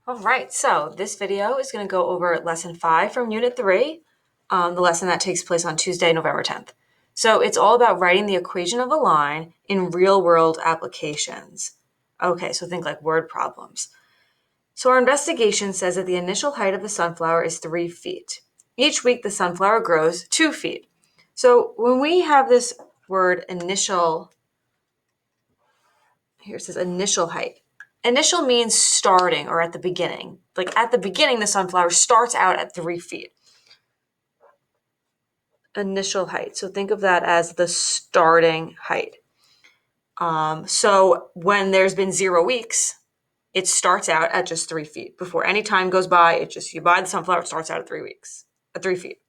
All right, so this video is going to go over lesson 5 from unit 3, the lesson that takes place on Tuesday, November 10th. So it's all about writing the equation of a line in real-world applications. Okay, so think like word problems. So our investigation says that the initial height of the sunflower is 3 feet. Each week the sunflower grows 2 feet. So when we have this word initial, here it says initial height. Initial means starting or at the beginning. Like at the beginning, the sunflower starts out at 3 feet. Initial height. So think of that as the starting height. So when there's been 0 weeks, it starts out at just 3 feet. Before any time goes by, you buy the sunflower, it starts out at 3 feet.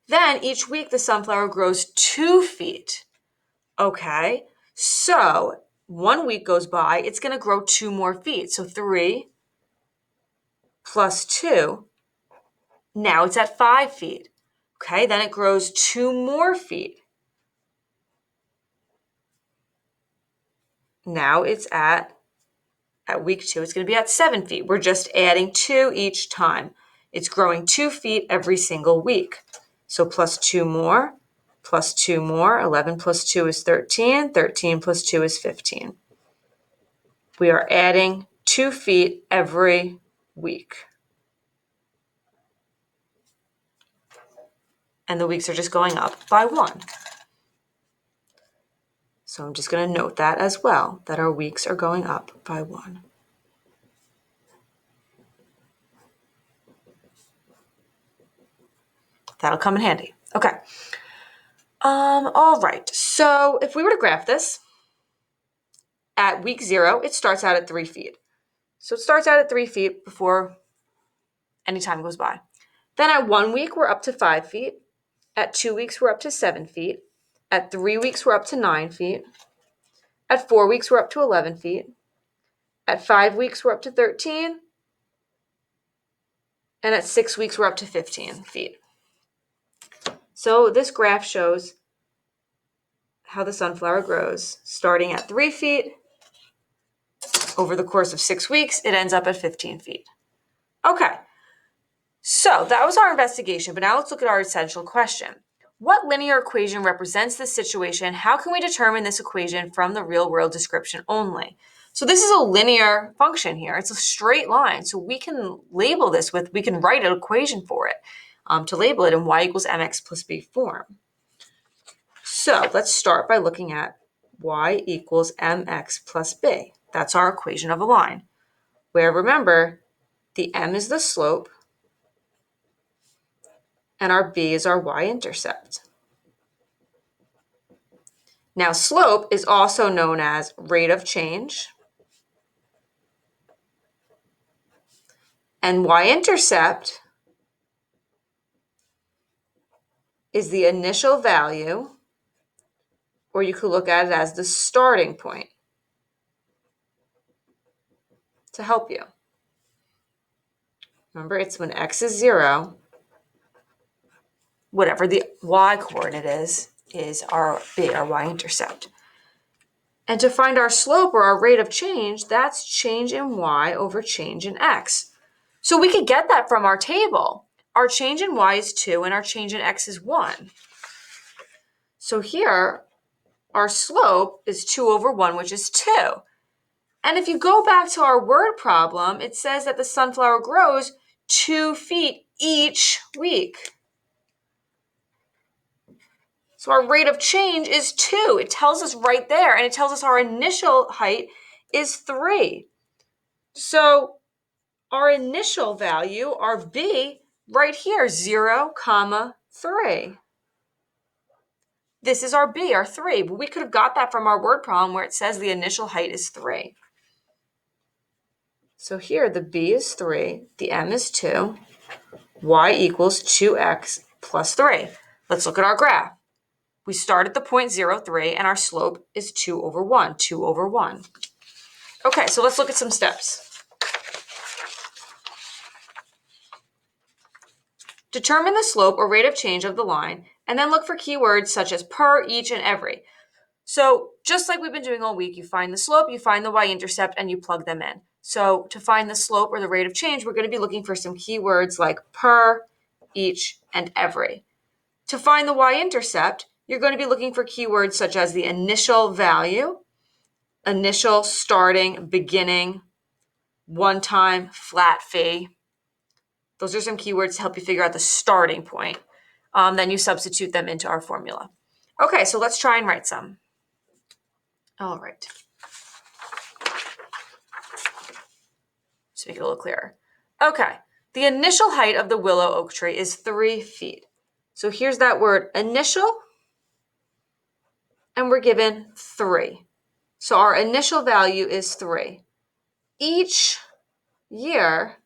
Then each week the sunflower grows 2 feet. Okay, so 1 week goes by, it's going to grow 2 more feet. So 3 plus 2, now it's at 5 feet. Okay, then it grows 2 more feet. Now it's at week 2, it's going to be at 7 feet. We're just adding 2 each time. It's growing 2 feet every single week. So plus 2 more, plus 2 more. 11 plus 2 is 13. 13 plus 2 is 15. We are adding 2 feet every week. And the weeks are just going up by 1. So I'm just going to note that as well, that our weeks are going up by 1. That'll come in handy. Okay. All right. So if we were to graph this, at week 0, it starts out at 3 feet. So it starts out at 3 feet before any time goes by. Then at 1 week, we're up to 5 feet. At 2 weeks, we're up to 7 feet. At 3 weeks, we're up to 9 feet. At 4 weeks, we're up to 11 feet. At 5 weeks, we're up to 13. And at 6 weeks, we're up to 15 feet. So this graph shows how the sunflower grows, starting at 3 feet. Over the course of 6 weeks, it ends up at 15 feet. Okay, so that was our investigation, but now let's look at our essential question. What linear equation represents this situation? How can we determine this equation from the real-world description only? So this is a linear function here. It's a straight line. So we can label this we can write an equation for it to label it in y equals mx plus b form. So let's start by looking at y equals mx plus b. That's our equation of a line, where remember, the m is the slope, and our b is our y-intercept. Now, slope is also known as rate of change, and y-intercept is the initial value, or you could look at it as the starting point to help you. Remember, it's when x is 0, whatever the y-coordinate is our b, our y-intercept. And to find our slope or our rate of change, that's change in y over change in x. So we could get that from our table. Our change in y is 2 and our change in x is 1. So here, our slope is 2 over 1, which is 2. And if you go back to our word problem, it says that the sunflower grows 2 feet each week. So our rate of change is 2. It tells us right there, and it tells us our initial height is 3. So our initial value, our b, right here, 0, 3. This is our b, our 3. But we could have got that from our word problem where it says the initial height is 3. So here the b is 3, the m is 2, y equals 2x plus 3. Let's look at our graph. We start at the point 0, 3, and our slope is 2 over 1, 2 over 1. Okay, so let's look at some steps. Determine the slope or rate of change of the line, and then look for keywords such as per, each, and every. So just like we've been doing all week, you find the slope, you find the y-intercept, and you plug them in. So to find the slope or the rate of change, we're going to be looking for some keywords like per, each, and every. To find the y-intercept, you're going to be looking for keywords such as the initial value, initial, starting, beginning, one-time, flat fee. Those are some keywords to help you figure out the starting point. Then you substitute them into our formula. Okay, so let's try and write some. All right. Just make it a little clearer. Okay, the initial height of the willow oak tree is 3 feet. So here's that word initial, and we're given 3. So our initial value is 3. Each year,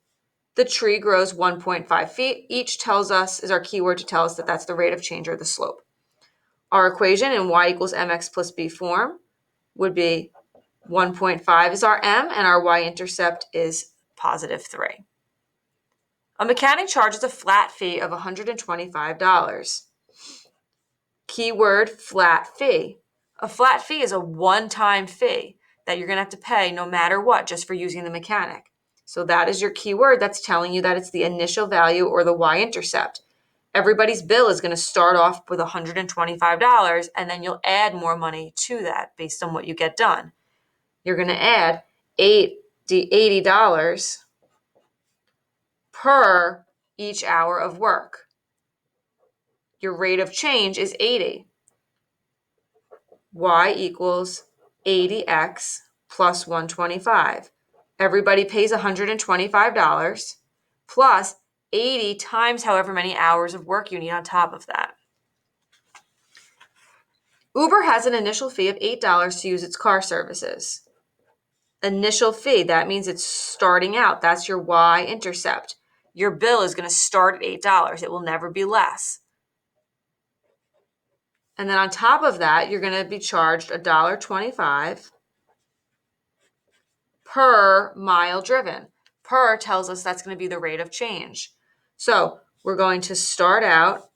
the tree grows 1.5 feet. Each tells us, is our keyword to tell us that that's the rate of change or the slope. Our equation in y equals mx plus b form would be 1.5 is our m, and our y-intercept is positive 3. A mechanic charges a flat fee of $125. Keyword flat fee. A flat fee is a one-time fee that you're going to have to pay no matter what, just for using the mechanic. So that is your keyword that's telling you that it's the initial value or the y-intercept. Everybody's bill is going to start off with $125, and then you'll add more money to that based on what you get done. You're going to add $80 per each hour of work. Your rate of change is 80. Y equals 80x plus 125. Everybody pays $125 plus 80 times however many hours of work you need on top of that. Uber has an initial fee of $8 to use its car services. Initial fee, that means it's starting out. That's your y-intercept. Your bill is going to start at $8. It will never be less. And then on top of that, you're going to be charged $1.25 per mile driven. Per tells us that's going to be the rate of change. So we're going to start out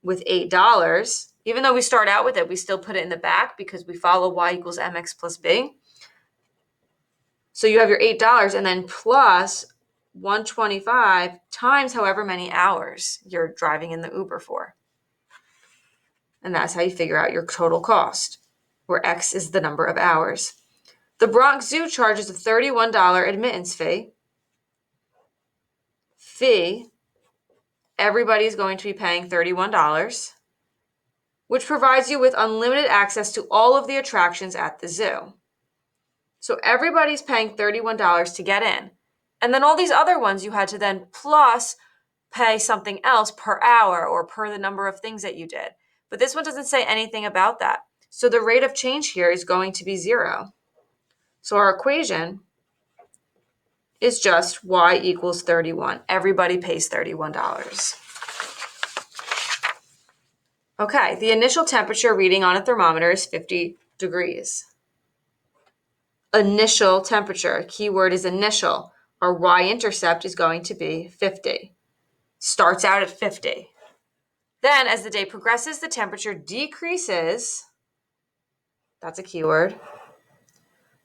with $8. Even though we start out with it, we still put it in the back because we follow y equals mx plus b. So you have your $8 and then plus 125 times however many hours you're driving in the Uber for. And that's how you figure out your total cost, where X is the number of hours. The Bronx Zoo charges a $31 admittance fee. Everybody's going to be paying $31, which provides you with unlimited access to all of the attractions at the zoo. So everybody's paying $31 to get in. And then all these other ones you had to then plus pay something else per hour or per the number of things that you did. But this one doesn't say anything about that. So the rate of change here is going to be 0. So our equation is just y equals 31. Everybody pays $31. Okay, the initial temperature reading on a thermometer is 50 degrees. Initial temperature, keyword is initial. Our y-intercept is going to be 50. Starts out at 50. Then as the day progresses, the temperature decreases, that's a keyword,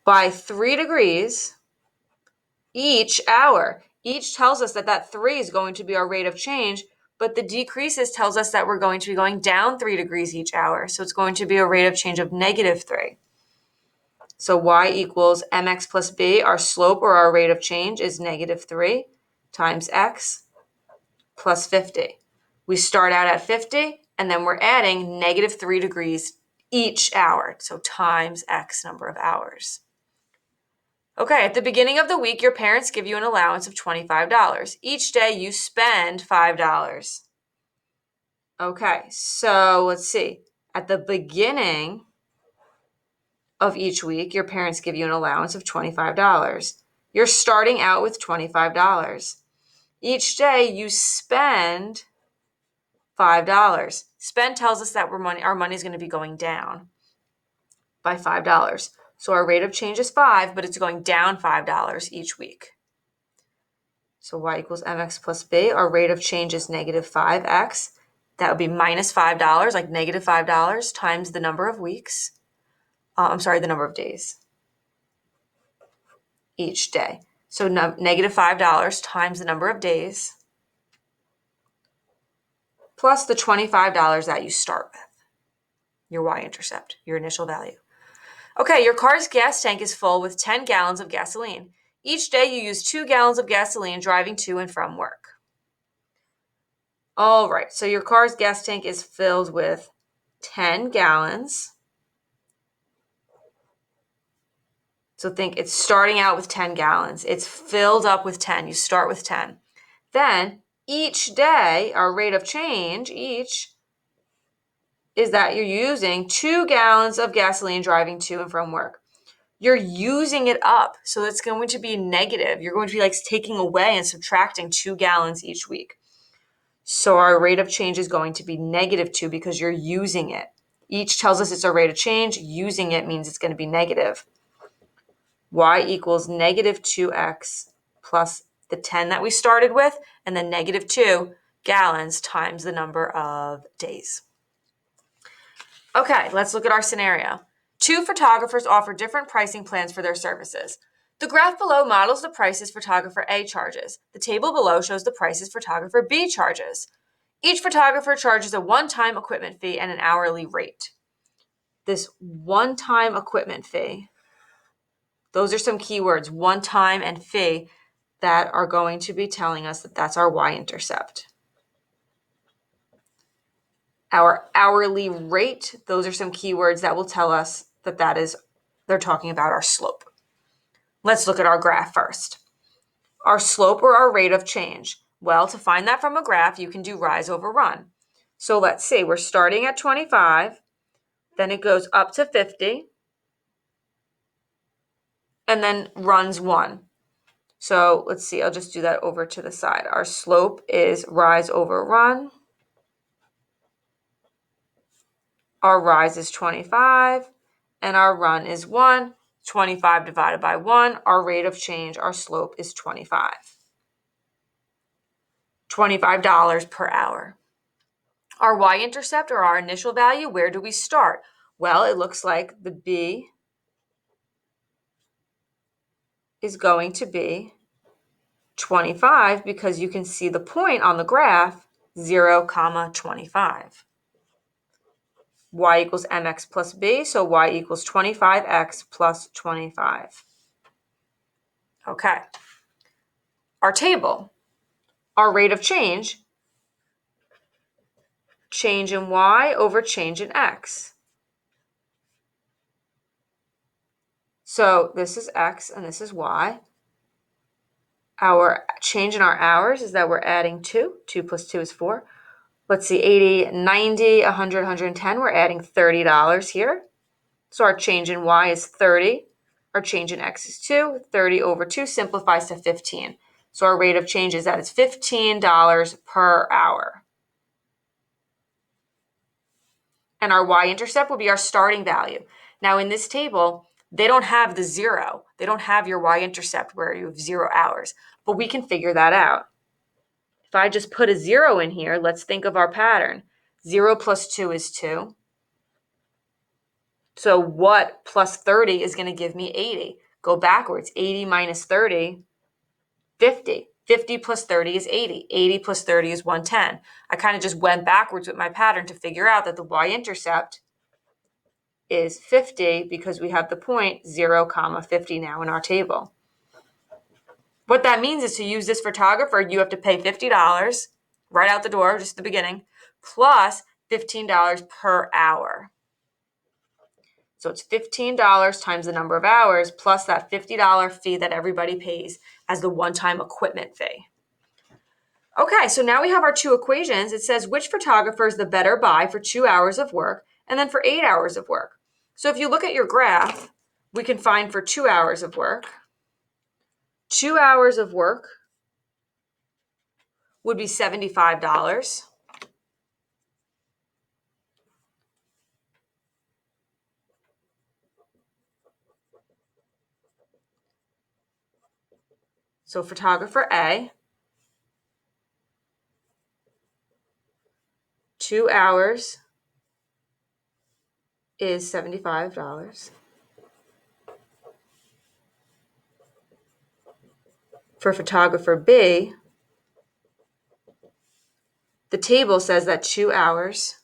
by 3 degrees each hour. Each tells us that that 3 is going to be our rate of change, but the decreases tells us that we're going to be going down 3 degrees each hour. So it's going to be a rate of change of -3. So y equals mx plus b, our slope or our rate of change is -3 times x plus 50. We start out at 50, and then we're adding -3 degrees each hour, so times x number of hours. Okay, at the beginning of the week, your parents give you an allowance of $25. Each day you spend $5. Okay, so let's see. At the beginning of each week, your parents give you an allowance of $25. You're starting out with $25. Each day you spend $5. Spend tells us that our money is going to be going down by $5. So our rate of change is 5, but it's going down $5 each week. So y equals mx plus b. Our rate of change is -5x. That would be -$5, like -$5 times the number of weeks. The number of days. each day. So negative $5 times the number of days plus the $25 that you start with, your y-intercept, your initial value. Okay, your car's gas tank is full with 10 gallons of gasoline. Each day you use 2 gallons of gasoline driving to and from work. All right, so your car's gas tank is filled with 10 gallons. So think it's starting out with 10 gallons. It's filled up with 10. You start with 10. Then each day, our rate of change each is that you're using 2 gallons of gasoline driving to and from work. You're using it up. So it's going to be negative. You're going to be like taking away and subtracting 2 gallons each week. So our rate of change is going to be -2 because you're using it. Each tells us it's a rate of change. Using it means it's going to be negative. Y equals -2x plus the 10 that we started with, and then -2 gallons times the number of days. Okay, let's look at our scenario. 2 photographers offer different pricing plans for their services. The graph below models the prices photographer A charges. The table below shows the prices photographer B charges. Each photographer charges a one-time equipment fee and an hourly rate. This one-time equipment fee, those are some keywords, one-time and fee, that are going to be telling us that that's our y-intercept. Our hourly rate, those are some keywords that will tell us that they're talking about our slope. Let's look at our graph first. Our slope or our rate of change. Well, to find that from a graph, you can do rise over run. So let's see, we're starting at 25, then it goes up to 50, and then runs 1. So let's see, I'll just do that over to the side. Our slope is rise over run. Our rise is 25, and our run is 1. 25 divided by 1, our rate of change, our slope is 25. $25 per hour. Our y-intercept, or our initial value, where do we start? Well, it looks like the B is going to be 25 because you can see the point on the graph, 0, 25. Y equals mx plus b, so y equals 25x plus 25. Okay. Our table, our rate of change in y over change in x. So this is x and this is y. Our change in our hours is that we're adding 2. 2 plus 2 is 4. Let's see, 80, 90, 100, 110. We're adding $30 here. So our change in y is 30. Our change in x is 2. 30 over 2 simplifies to 15. So our rate of change is that it's $15 per hour. And our y-intercept will be our starting value. Now in this table, they don't have the 0. They don't have your y-intercept where you have 0 hours, but we can figure that out. If I just put a 0 in here, let's think of our pattern. 0 plus 2 is 2. So what plus 30 is going to give me 80? Go backwards. 80 minus 30, 50. 50 plus 30 is 80. 80 plus 30 is 110. I kind of just went backwards with my pattern to figure out that the y-intercept is 50 because we have the point 0, 50 now in our table. What that means is to use this photographer, you have to pay $50 right out the door, just the beginning, plus $15 per hour. So it's $15 times the number of hours plus that $50 fee that everybody pays as the one-time equipment fee. Okay, so now we have our 2 equations. It says which photographer is the better buy for 2 hours of work and then for 8 hours of work. So if you look at your graph, we can find for 2 hours of work, 2 hours of work would be $75. So photographer A, 2 hours is $75. for photographer B, the table says that 2 hours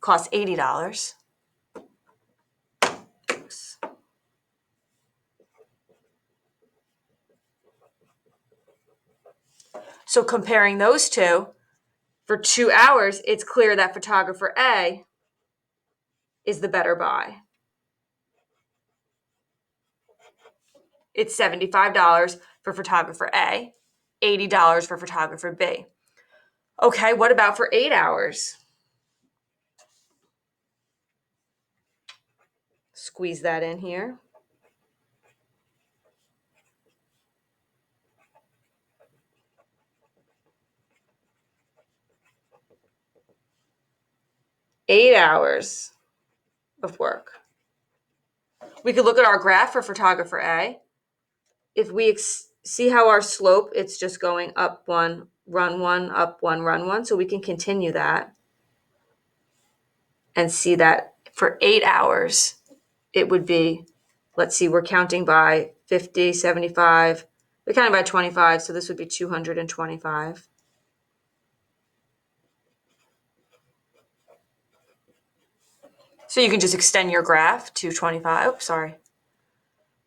costs $80. So comparing those two, for 2 hours, it's clear that photographer A is the better buy. It's $75 for photographer A, $80 for photographer B. Okay, what about for 8 hours? Squeeze that in here. Eight hours of work. We could look at our graph for photographer A. If we see how our slope, it's just going up one, run one, up one, run one. So we can continue that and see that for 8 hours, it would be, let's see, we're counting by 50, 75, we're counting by 25, so this would be 225. So you can just extend your graph to 25. Oops, sorry.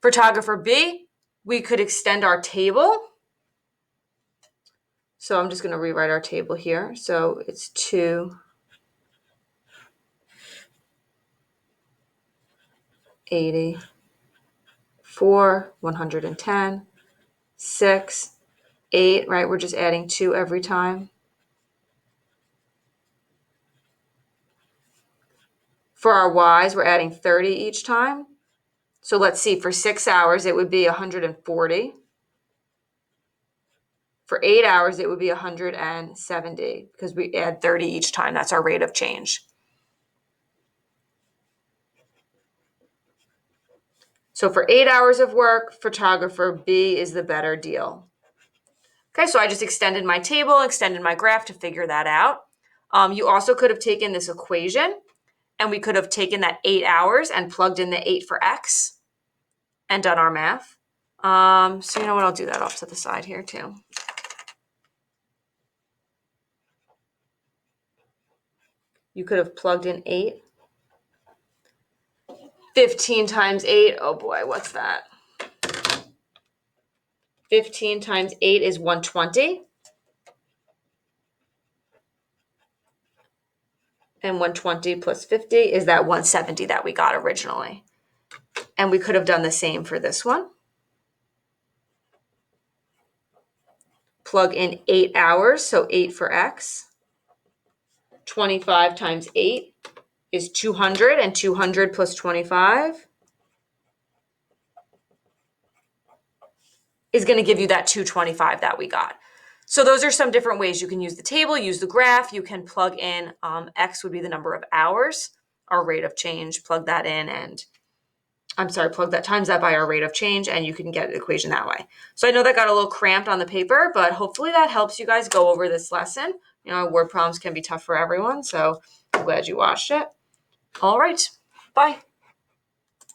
Photographer B, we could extend our table. So I'm just going to rewrite our table here. So it's 2, 80, 4, 110, 6, 8, right? We're just adding 2 every time. For our Y's, we're adding 30 each time. So let's see, for 6 hours, it would be 140. For 8 hours, it would be 170 because we add 30 each time. That's our rate of change. So for 8 hours of work, photographer B is the better deal. Okay, so I just extended my table, extended my graph to figure that out. You also could have taken this equation and we could have taken that 8 hours and plugged in the 8 for X and done our math. So you know what, I'll do that off to the side here too. You could have plugged in 8. 15 times 8, oh boy, what's that? 15 times 8 is 120. And 120 plus 50 is that 170 that we got originally. And we could have done the same for this one. Plug in 8 hours, so 8 for X. 25 times 8 is 200, and 200 plus 25 is going to give you that 225 that we got. So those are some different ways you can use the table, use the graph. You can plug in X would be the number of hours, our rate of change, plug that in, and plug that times that by our rate of change, and you can get an equation that way. So I know that got a little cramped on the paper, but hopefully that helps you guys go over this lesson. You know, word problems can be tough for everyone, so I'm glad you watched it. All right, bye.